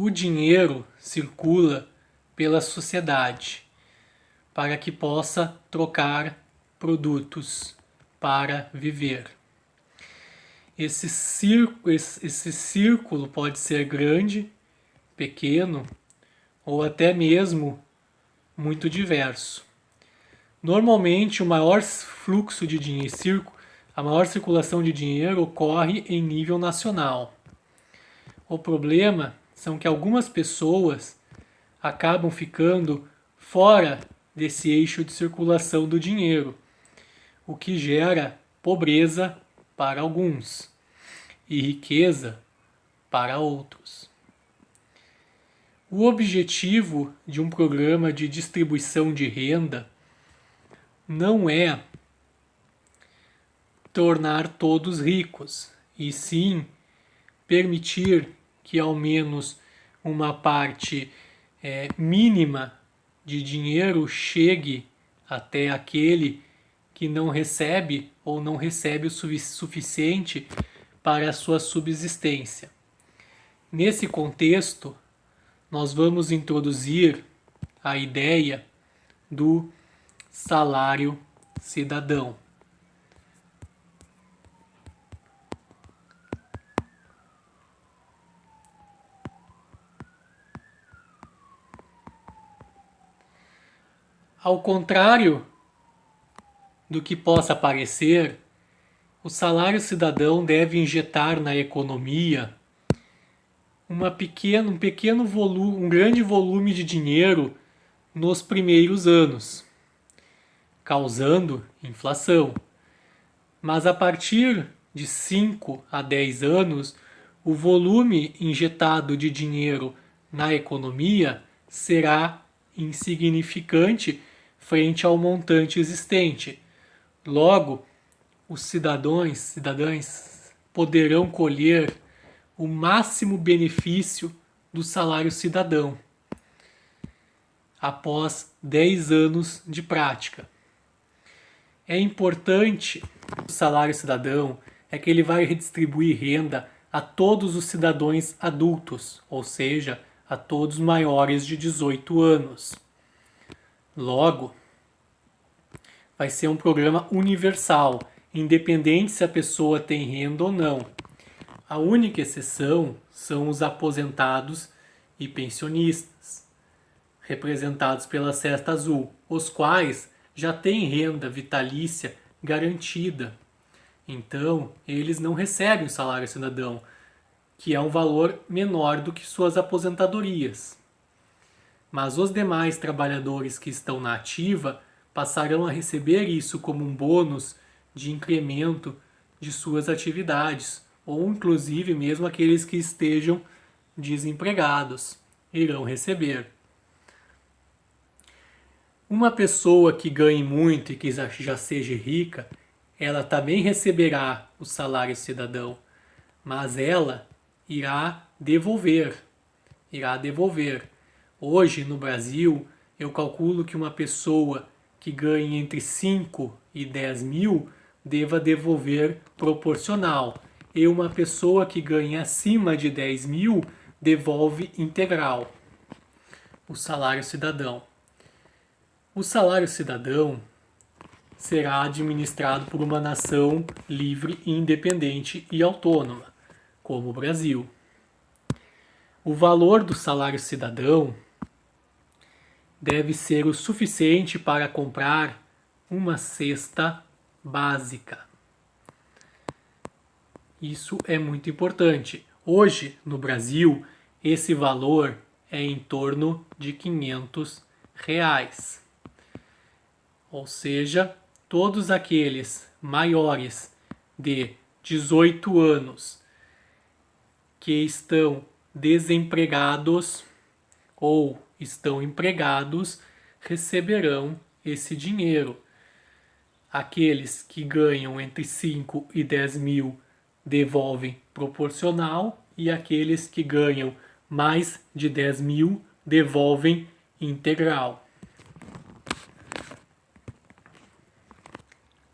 O dinheiro circula pela sociedade para que possa trocar produtos para viver. Esse círculo pode ser grande, pequeno ou até mesmo muito diverso. Normalmente, o maior fluxo de dinheiro, a maior circulação de dinheiro ocorre em nível nacional. O problema são que algumas pessoas acabam ficando fora desse eixo de circulação do dinheiro, o que gera pobreza para alguns e riqueza para outros. O objetivo de um programa de distribuição de renda não é tornar todos ricos, e sim permitir que ao menos uma parte mínima de dinheiro chegue até aquele que não recebe ou não recebe o suficiente para a sua subsistência. Nesse contexto, nós vamos introduzir a ideia do salário cidadão. Ao contrário do que possa parecer, o salário cidadão deve injetar na economia um grande volume de dinheiro nos primeiros anos, causando inflação. Mas a partir de 5 a 10 anos, o volume injetado de dinheiro na economia será insignificante frente ao montante existente. Logo, os cidadãs poderão colher o máximo benefício do salário cidadão após 10 anos de prática. É importante o salário cidadão é que ele vai redistribuir renda a todos os cidadãos adultos, ou seja, a todos maiores de 18 anos. Logo, vai ser um programa universal, independente se a pessoa tem renda ou não. A única exceção são os aposentados e pensionistas, representados pela cesta azul, os quais já têm renda vitalícia garantida. Então, eles não recebem o salário cidadão, que é um valor menor do que suas aposentadorias. Mas os demais trabalhadores que estão na ativa passarão a receber isso como um bônus de incremento de suas atividades, ou inclusive mesmo aqueles que estejam desempregados irão receber. Uma pessoa que ganhe muito e que já seja rica, ela também receberá o salário cidadão, mas ela irá devolver. Hoje, no Brasil, eu calculo que uma pessoa que ganhe entre 5 e 10 mil deva devolver proporcional, e uma pessoa que ganhe acima de 10 mil devolve integral o salário cidadão. O salário cidadão será administrado por uma nação livre, independente e autônoma, como o Brasil. O valor do salário cidadão deve ser o suficiente para comprar uma cesta básica. Isso é muito importante. Hoje, no Brasil, esse valor é em torno de R$ 500. Ou seja, todos aqueles maiores de 18 anos que estão desempregados ou estão empregados receberão esse dinheiro. Aqueles que ganham entre 5 e 10 mil devolvem proporcional, e aqueles que ganham mais de 10 mil devolvem integral.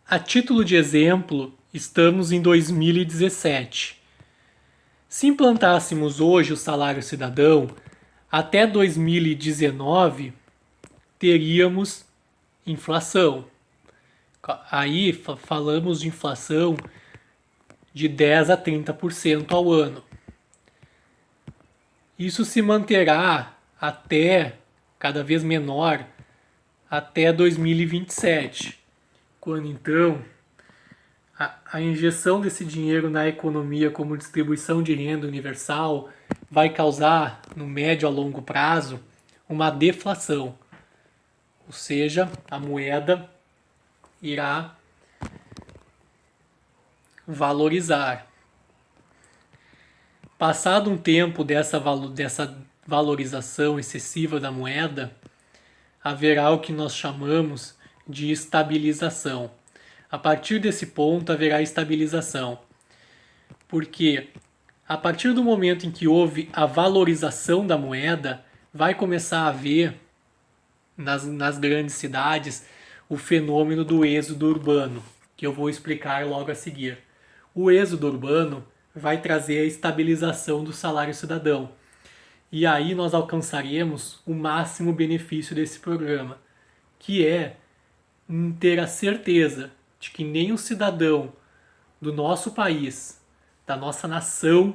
A título de exemplo, estamos em 2017. Se implantássemos hoje o salário cidadão, até 2019 teríamos inflação. Aí falamos de inflação de 10 a 30% ao ano. Isso se manterá até, cada vez menor, até 2027, quando então a injeção desse dinheiro na economia como distribuição de renda universal vai causar, no médio a longo prazo, uma deflação. Ou seja, a moeda irá valorizar. Passado um tempo dessa valorização excessiva da moeda, haverá o que nós chamamos de estabilização. A partir desse ponto haverá estabilização. Porque a partir do momento em que houve a valorização da moeda, vai começar a haver nas grandes cidades o fenômeno do êxodo urbano, que eu vou explicar logo a seguir. O êxodo urbano vai trazer a estabilização do salário cidadão. E aí nós alcançaremos o máximo benefício desse programa, que é ter a certeza de que nenhum cidadão do nosso país, da nossa nação,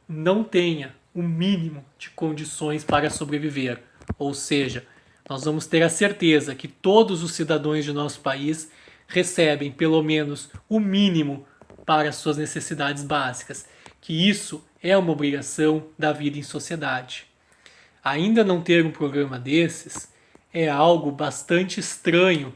não tenha o mínimo de condições para sobreviver. Ou seja, nós vamos ter a certeza que todos os cidadãos de nosso país recebem pelo menos o mínimo para suas necessidades básicas, que isso é uma obrigação da vida em sociedade. Ainda não ter um programa desses é algo bastante estranho,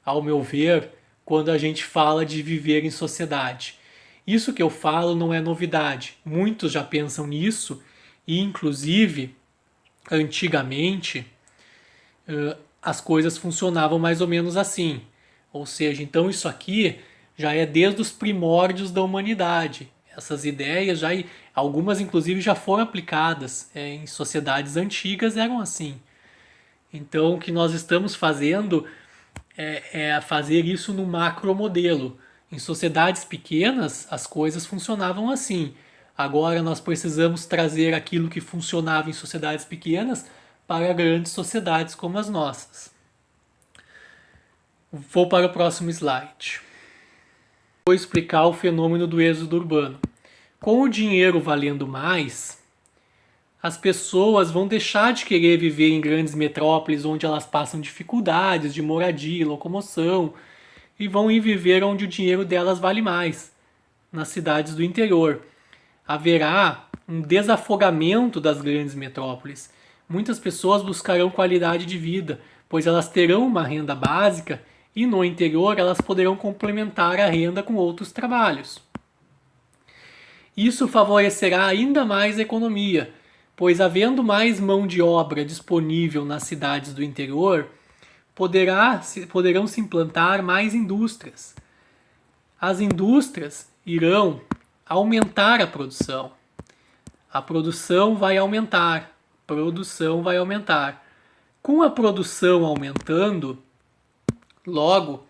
ao meu ver, quando a gente fala de viver em sociedade. Isso que eu falo não é novidade. Muitos já pensam nisso e, inclusive, antigamente, as coisas funcionavam mais ou menos assim. Ou seja, então isso aqui já é desde os primórdios da humanidade. Essas ideias, algumas inclusive já foram aplicadas em sociedades antigas, eram assim. Então o que nós estamos fazendo é fazer isso no macromodelo. Em sociedades pequenas, as coisas funcionavam assim. Agora nós precisamos trazer aquilo que funcionava em sociedades pequenas para grandes sociedades como as nossas. Vou para o próximo slide. Vou explicar o fenômeno do êxodo urbano. Com o dinheiro valendo mais, as pessoas vão deixar de querer viver em grandes metrópoles onde elas passam dificuldades de moradia, locomoção, e vão ir viver onde o dinheiro delas vale mais, nas cidades do interior. Haverá um desafogamento das grandes metrópoles. Muitas pessoas buscarão qualidade de vida, pois elas terão uma renda básica e no interior elas poderão complementar a renda com outros trabalhos. Isso favorecerá ainda mais a economia, pois havendo mais mão de obra disponível nas cidades do interior, poderão se implantar mais indústrias. As indústrias irão aumentar a produção. A produção vai aumentar. Com a produção aumentando, logo,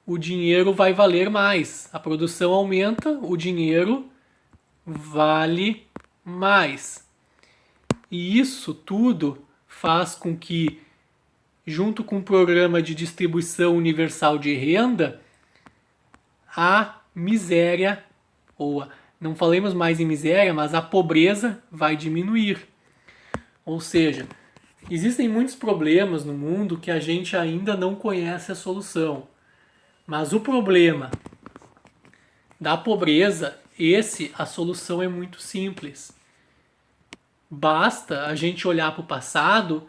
o dinheiro vai valer mais. A produção aumenta, o dinheiro vale mais. E isso tudo faz com que, junto com o programa de distribuição universal de renda, a miséria, ou não falemos mais em miséria, mas a pobreza vai diminuir. Ou seja, existem muitos problemas no mundo que a gente ainda não conhece a solução. Mas o problema da pobreza, a solução é muito simples. Basta a gente olhar para o passado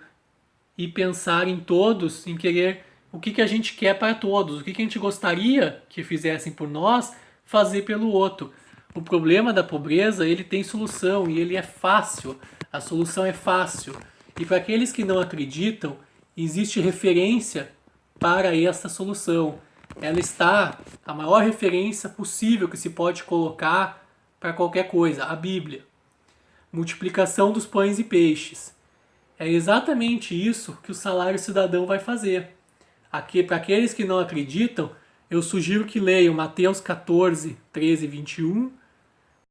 e pensar em todos, em querer o que a gente quer para todos, o que a gente gostaria que fizessem por nós, fazer pelo outro. O problema da pobreza, ele tem solução e ele é fácil. A solução é fácil. E para aqueles que não acreditam, existe referência para essa solução. Ela está a maior referência possível que se pode colocar para qualquer coisa, a Bíblia. Multiplicação dos pães e peixes. É exatamente isso que o salário cidadão vai fazer. Aqui, para aqueles que não acreditam, eu sugiro que leiam Mateus 14, 13 e 21